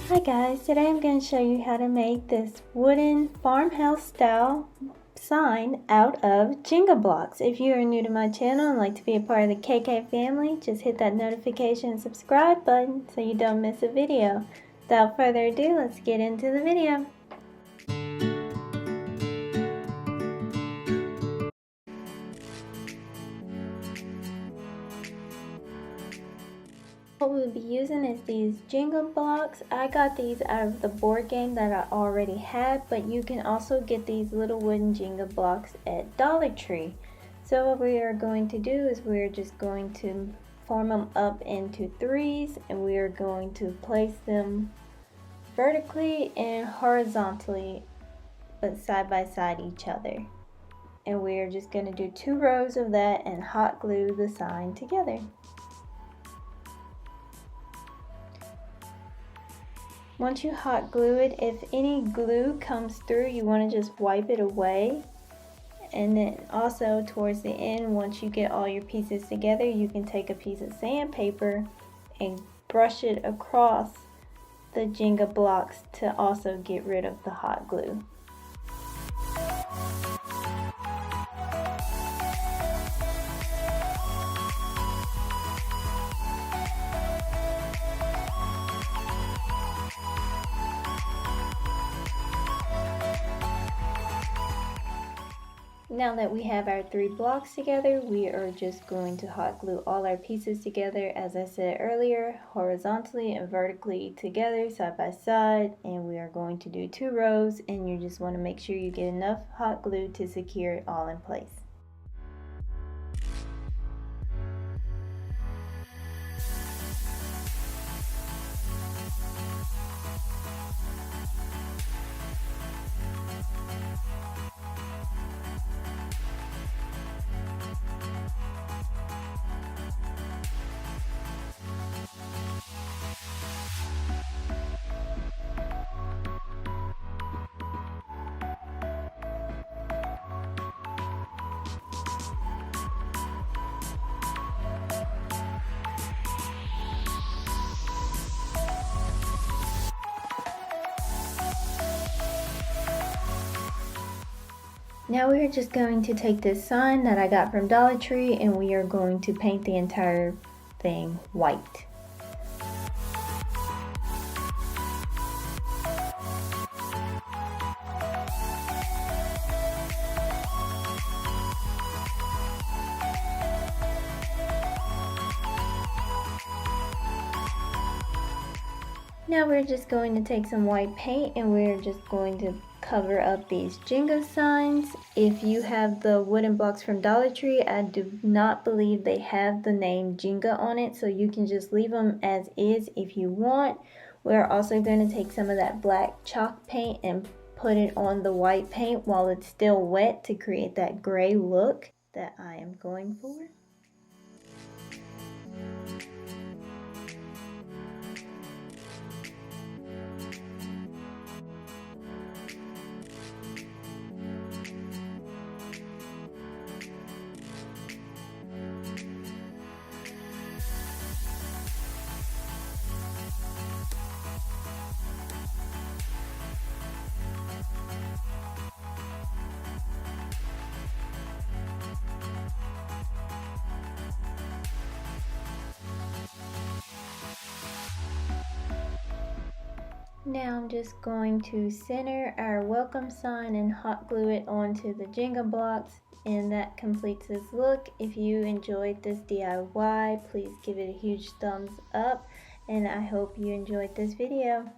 Hi guys, today I'm going to show you how to make this wooden farmhouse style sign out of Jenga blocks. If you are new to my channel and like to be a part of the KK family, just hit that notification and subscribe button so you don't miss a video. Without further ado, let's get into the video. What we'll be using is these Jenga blocks. I got these out of the board game that I already had, but you can also get these little wooden Jenga blocks at Dollar Tree. So what we are going to do is we're just going to form them up into threes, and we are going to place them vertically and horizontally, but side by side each other. And we are just going to do 2 rows of that and hot glue the sign together. Once you hot glue it, if any glue comes through, you want to just wipe it away. And then also towards the end, once you get all your pieces together, you can take a piece of sandpaper and brush it across the Jenga blocks to also get rid of the hot glue. Now that we have our 3 blocks together, we are just going to hot glue all our pieces together, as I said earlier, horizontally and vertically together, side by side, and we are going to do 2 rows, and you just want to make sure you get enough hot glue to secure it all in place. Now we are just going to take this sign that I got from Dollar Tree, and we are going to paint the entire thing white. Now we're just going to take some white paint, and we're just going to cover up these Jenga signs. If you have the wooden blocks from Dollar Tree, I do not believe they have the name Jenga on it, so you can just leave them as is if you want. We're also going to take some of that black chalk paint and put it on the white paint while it's still wet to create that gray look that I am going for. Now I'm just going to center our welcome sign and hot glue it onto the Jenga blocks, and that completes this look. If you enjoyed this DIY, please give it a huge thumbs up, and I hope you enjoyed this video.